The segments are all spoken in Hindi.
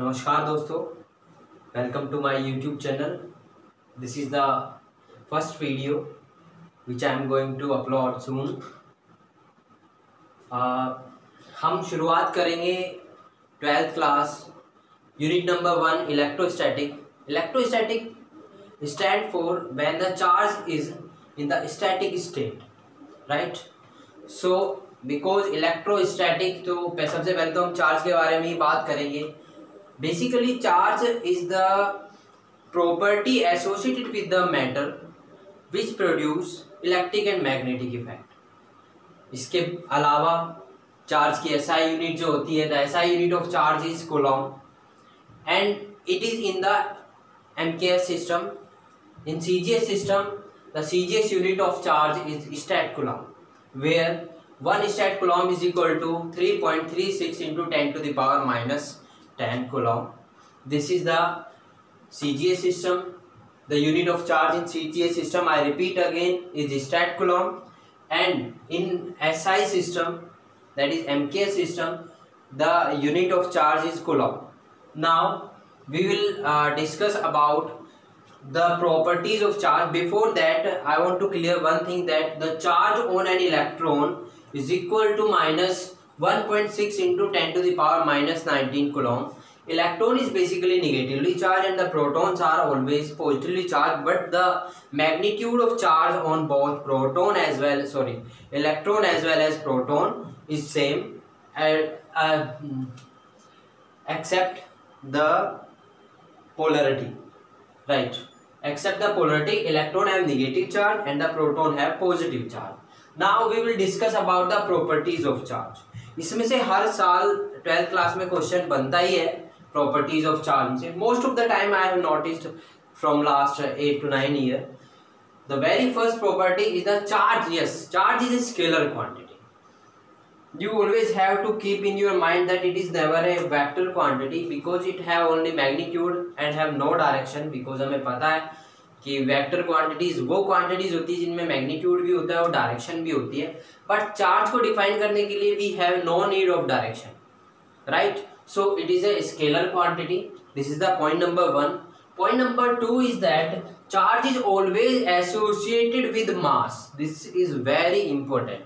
नमस्कार दोस्तों, welcome to my YouTube channel. This is the first video which I am going to upload soon. हम शुरुआत करेंगे 12th class unit number 1 electrostatic. Electrostatic stand for when the charge is in the static state, right. So because electrostatic, तो सबसे पहले तो हम चार्ज के बारे में ही बात करेंगे। Basically, charge is the property associated with the matter which produce electric and magnetic effect. इसके अलावा चार्ज की SI यूनिट जो होती है, the SI unit of charge is coulomb and it is in the MKS system. In CGS system, the CGS unit of charge is stat coulomb, where 1 stat coulomb is equal to 3.36 into 10 to the power minus 10 coulomb. This is the CGS system. The unit of charge in CGS system, I repeat again, is stat coulomb, and in SI system, that is MKS system, the unit of charge is coulomb. Now we will discuss about the properties of charge. Before that, I want to clear one thing, that the charge on an electron is equal to minus 1.6 into 10 to the power minus 19 coulomb. Electron is basically negatively charged and the protons are always positively charged, but the magnitude of charge on both electron as well as proton is same, except the polarity, right? Except the polarity, electron have negative charge and the proton have positive charge. Now we will discuss about the properties of charge. इसमें से हर साल 12th क्लास में क्वेश्चन बनता ही है प्रॉपर्टीज ऑफ चार्ज से। Most of the time I have noticed from last 8 to 9 years. The very first property is the charge. Yes, charge is a scalar quantity. You always have to keep in your mind that it is never a vector quantity because it have only magnitude and have no direction. Because हमें पता है कि वेक्टर क्वांटिटीज वो क्वांटिटीज होती है जिनमें मैग्नीट्यूड भी होता है और डायरेक्शन भी होती है, बट चार्ज को डिफाइन करने के लिए we have no need of direction, right. So it is a scalar quantity. This is the point number 1. Point number 2 is that charge is always associated with mass. This is very important.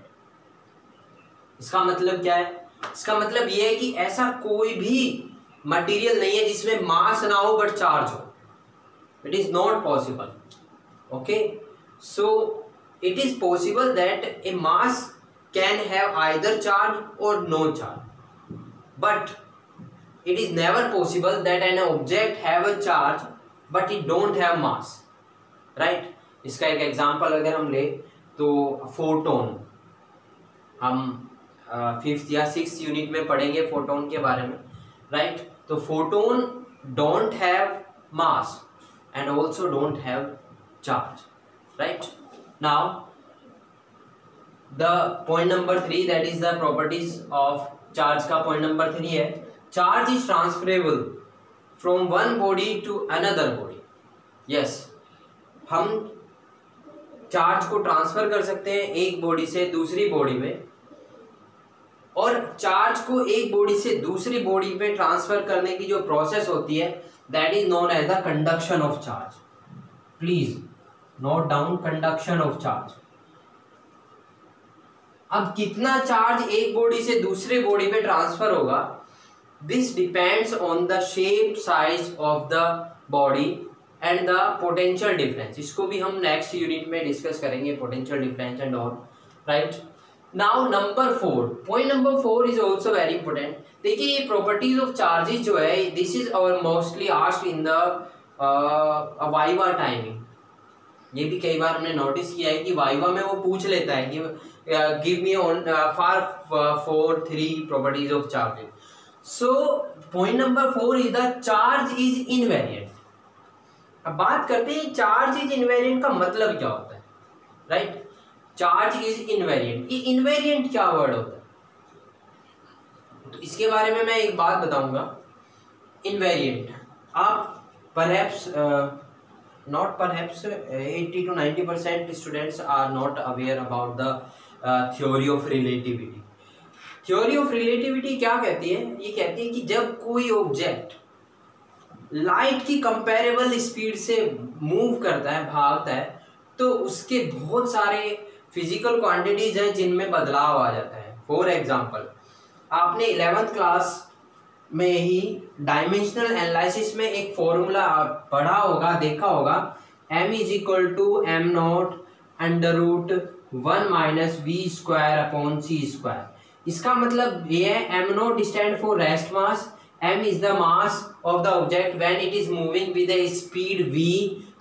इसका मतलब क्या है? इसका मतलब ये है कि ऐसा कोई भी मटेरियल नहीं है जिसमें मास ना हो बट चार्ज हो. It is not possible. Okay, so it is possible that a mass can have either charge or no charge, but it is never possible that an object have a charge but it don't have mass, right? इसका एक एग्जांपल अगर हम ले तो फोटोन, हम 5th या 6th यूनिट में पढ़ेंगे फोटोन के बारे में, राइट? तो photon don't have mass and also don't have charge, right? Now the point number 3, that is the properties of charge का point number 3 है, charge is transferable from one body to another body. Yes, हम चार्ज को ट्रांसफर कर सकते हैं एक बॉडी से दूसरी बॉडी में, और चार्ज को एक बॉडी से दूसरी बॉडी पे ट्रांसफर करने की जो प्रोसेस होती है, that is known as the conduction of charge. Please note down conduction of charge. अब कितना चार्ज एक बॉडी से दूसरे बॉडी पे ट्रांसफर होगा, this depends on the shape, size of the body and the potential difference. इसको भी हम नेक्स्ट यूनिट में डिस्कस करेंगे, potential difference and all, right? Now number 4, point number 4 is also very important. देखिए ये प्रॉपर्टीज ऑफ चार्जेस जो है, this is our mostly asked in the viva timing. ये भी कई बार हमने नोटिस किया है कि वाइवा में वो पूछ लेता है कि give me on 4 properties of charges. So point number 4 is the charge is invariant. अब बात करते हैं चार्ज इज इनवेरिएंट का मतलब क्या होता है, राइट? Charge is invariant. ये इनवेरिएंट क्या वर्ड होता है? तो इसके बारे में मैं एक बात बताऊंगा. इनवेरिएंट, आप perhaps not perhaps 80 to 90% students are not aware about the theory of relativity. Theory of relativity क्या कहती है? ये कहती है कि जब कोई ऑब्जेक्ट लाइट की कंपेरेबल स्पीड से मूव करता है, भागता है, तो उसके बहुत सारे फिजिकल क्वांटिटीज हैं जिनमें बदलाव आ जाता है। फॉर एग्जांपल, आपने 11th क्लास में ही डायमेंशनल एनालिसिस में एक फॉर्मूला पढ़ा होगा, देखा होगा, m is equal to M not under root 1 minus we square upon C square. इसका मतलब ये है m not stand for rest mass, m is the mass of the object when it is moving with a speed v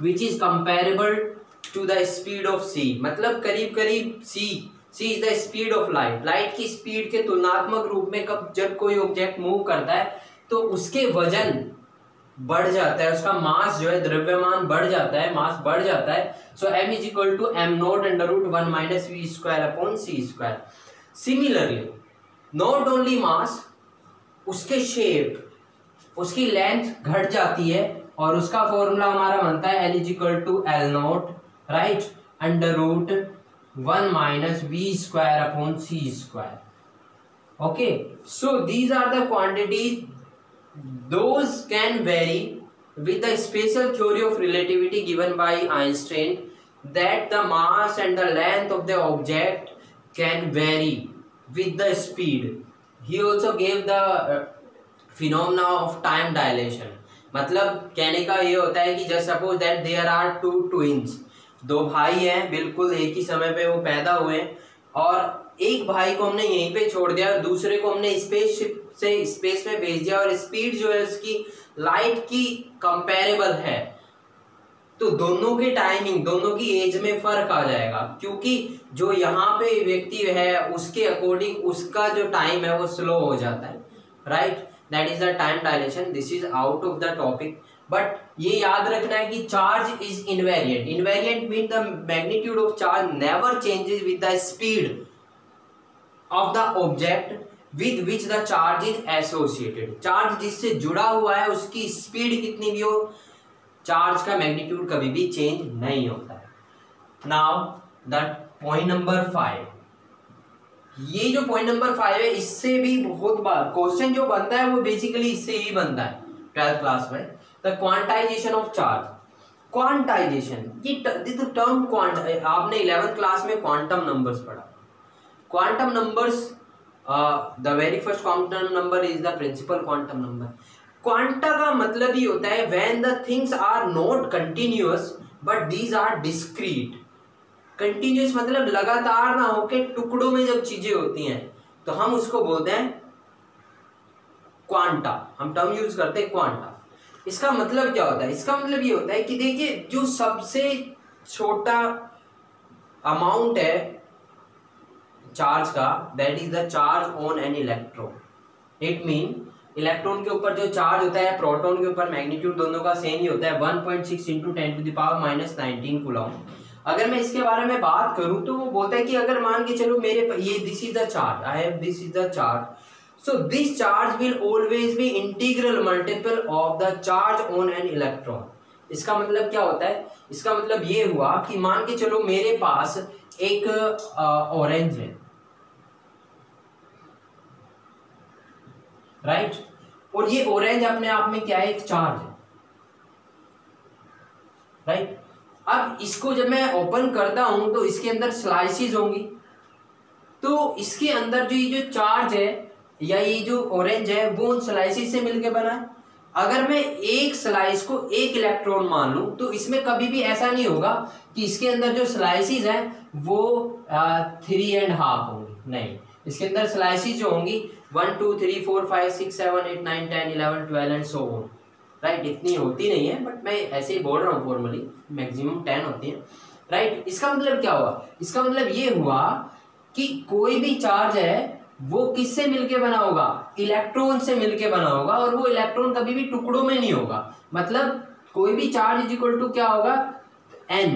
which is comparable to the speed of c। मतलब करीब करीब c is the speed of light। Light की स्पीड के तुलनात्मक रूप में जब कोई ऑब्जेक्ट मूव करता है तो उसके वजन बढ़ जाता है, उसका मास जो है, द्रव्यमान बढ़ जाता है, मास बढ़ जाता है। So m is equal to M not under root 1 minus we square upon C square. Similarly not only mass, उसके शेप, उसकी लेंथ घट जाती है और उसका फॉर्मूला हमारा बनता है L is equal to L not, right, under root 1 minus we square upon C square. Okay, so these are the quantities, those can vary with the special theory of relativity given by Einstein, that the mass and the length of the object can vary with the speed. He also gave the phenomena of time dilation। मतलब कहने का ये होता है कि just suppose that there are two twins, दो भाई हैं, बिल्कुल एक ही समय पे वो पैदा हुए, और एक भाई को हमने यहीं पे छोड़ दिया और दूसरे को हमने स्पेसशिप से स्पेस में भेज दिया, और स्पीड जो है उसकी लाइट की कंपेरेबल है, तो दोनों की टाइमिंग, दोनों की एज में फर्क आ जाएगा, क्योंकि जो यहाँ पे व्यक्ति है उसके अकॉर्डिंग उसका जो टाइम है वो स्लो हो जाता है, right, that is the time dilation. This is out of the topic, but ये याद रखना है कि charge is invariant. Invariant mean the magnitude of charge never changes with the speed of the object with which the charge is associated। Charge जिससे जुड़ा हुआ है उसकी स्पीड कितनी भी हो, चार्ज का मैग्नीट्यूड कभी भी चेंज नहीं होता है। नाउ द पॉइंट नंबर 5, ये जो पॉइंट नंबर 5 है, इससे भी बहुत बार क्वेश्चन जो बनता है वो बेसिकली इससे ही बनता है 12th क्लास में। The quantization of charge. Quantization, ये टर्म आपने 11th क्लास में क्वांटम नंबर्स पढ़ा। Quantum numbers, the very first quantum number is the principal quantum number। Quanta का मतलब ही होता है when the things are not continuous but these are discrete। continuous मतलब लगातार ना होके टुकड़ों में जब चीजें होती हैं तो हम उसको बोलते हैं क्वांटा, हम टर्म यूज करते हैं क्वांटा। इसका मतलब क्या होता है? इसका मतलब ये होता है कि देखिए, जो सबसे छोटा अमाउंट है चार्ज का, that is the charge on an electron. It mean electron के ऊपर जो चार्ज होता है, प्रोटॉन के ऊपर मैग्नीट्यूड दोनों का सेम ही होता है, 1.6 इंटू 10⁻⁻19 कूलम। अगर मैं इसके बारे में बात करूं तो वो बोलता है कि अगर मान के चलो मेरे ये this is the charge, I have this is the charge, so this charge will always be integral multiple of the charge on an electron. इसका मतलब क्या होता है? इसका मतलब ये हुआ कि मान के चलो मेरे पास एक ऑरेंज है, राइट, और ये ऑरेंज अपने आप में क्या है? एक चार्ज है, राइट। अब इसको जब मैं ओपन करता हूं तो इसके अंदर स्लाइसेस होंगी, तो इसके अंदर जो ये जो चार्ज है या ये जो ऑरेंज है वो उन स्लाइसेस से मिलकर बना है। अगर मैं एक स्लाइस को एक इलेक्ट्रॉन मान लूं तो इसमें कभी भी ऐसा नहीं होगा कि इसके अंदर जो स्लाइसेस हैं वो 3.5 होंगी, नहीं, इसके अंदर स्लाइसेस जो होंगी 1 2 3 4 5 6 7 8 9 10 11 12 एंड सो ऑन, राइट। इतनी होती नहीं है, बट मैं ऐसे ही बोल रहा हूँ, फॉर्मली मैक्सिमम 10 होती है, राइट। इसका मतलब क्या हुआ? इसका मतलब ये हुआ कि कोई भी चार्ज है वो किससे मिलके बना होगा? इलेक्ट्रॉन से मिलके बना होगा, और वो इलेक्ट्रॉन कभी भी टुकड़ों में नहीं होगा। मतलब कोई भी चार्ज इज इक्वल टू क्या होगा? n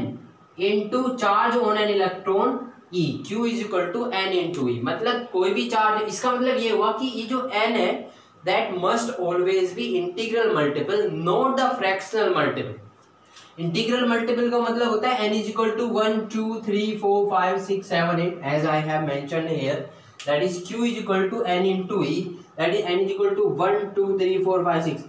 into charge on an electron E, Q is equal to n into E। मतलब कोई भी चार्ज, इसका मतलब ये हुआ कि ये जो n है that must always be integral multiple, not the fractional multiple. Integral multiple का मतलब होता है n is equal to 1 2 3 4 5 6 7 8 as I have mentioned here, that is q is equal to n into e, that is n is equal to 1 2 3 4 5 6।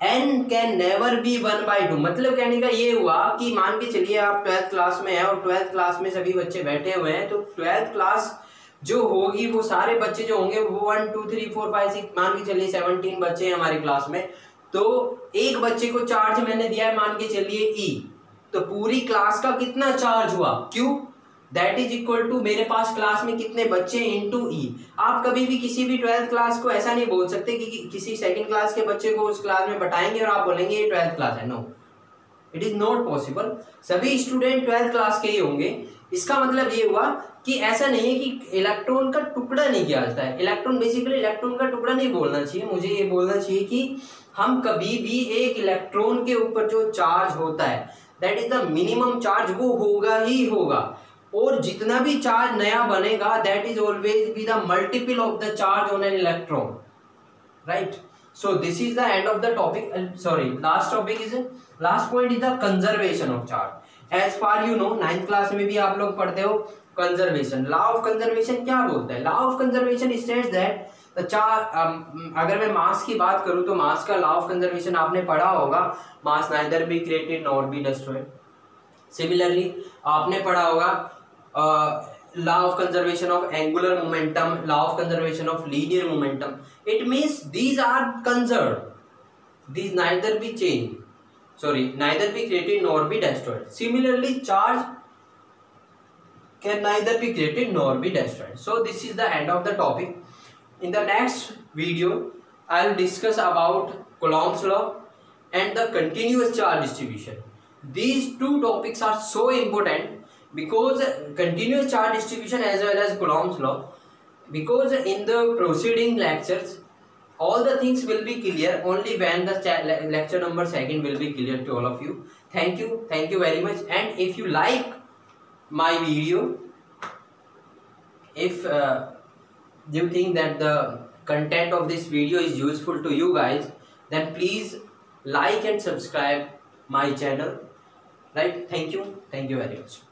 n can never be 1/2। मतलब कहने का ये हुआ कि मान के चलिए आप 12th क्लास में है और 12th क्लास में सभी बच्चे बैठे हुए हैं, तो 12th क्लास जो होगी वो सारे बच्चे जो होंगे वो 1 2 3 4 5 6 मान के चलिए 17 बच्चे हैं हमारी क्लास में। तो एक बच्चे को चार्ज मैंने दिया है मान के चलिए E, तो पूरी क्लास का कितना चार्ज हुआ Q, that is equal to मेरे पास क्लास में कितने बच्चे इंटू E। आप कभी भी किसी भी 12th क्लास को ऐसा नहीं बोल सकते कि किसी सेकंड क्लास के बच्चे को उस क्लास में बैठाएंगे और आप बोलेंगे ये 12th क्लास है। No, it is not possible. सभी स्टूडेंट 12th क्लास के ही होंगे। इसका मतलब ये हुआ कि ऐसा नहीं है कि इलेक्ट्रॉन का टुकड़ा नहीं किया जाता है। इलेक्ट्रॉन बेसिकली इलेक्ट्रॉन का टुकड़ा नहीं बोलना चाहिए, मुझे ये बोलना चाहिए कि हम कभी भी एक इलेक्ट्रॉन के ऊपर जो चार्ज होता है that is the minimum charge, वो होगा ही होगा। और जितना भी चार्ज नया बनेगा that is always be the multiple of the charge on an electron, right. So this is the end of the topic. Sorry, last topic is last point is the conservation of charge. As far you know 9th class में भी आप लोग पढ़ते हो कंजर्वेशन। लॉ ऑफ कंजर्वेशन क्या बोलता है? Law of conservation states that the charge, अगर मैं मास की बात करूं तो मास का लॉ ऑफ कंजर्वेशन आपने पढ़ा होगा, mass neither be created nor be destroyed. Similarly आपने पढ़ा होगा law of conservation of angular momentum, law of conservation of linear momentum. It means these are conserved, these neither be changed, neither be created nor be destroyed. Similarly charge can neither be created nor be destroyed. So this is the end of the topic. In the next video I will discuss about Coulomb's law and the continuous charge distribution. These two topics are so important because continuous charge distribution as well as Coulomb's law, because in the preceding lectures all the things will be clear only when the lecture number 2 will be clear to all of you. Thank you very much. And if you like my video, if you think that the content of this video is useful to you guys, then please like and subscribe my channel, right? Thank you very much.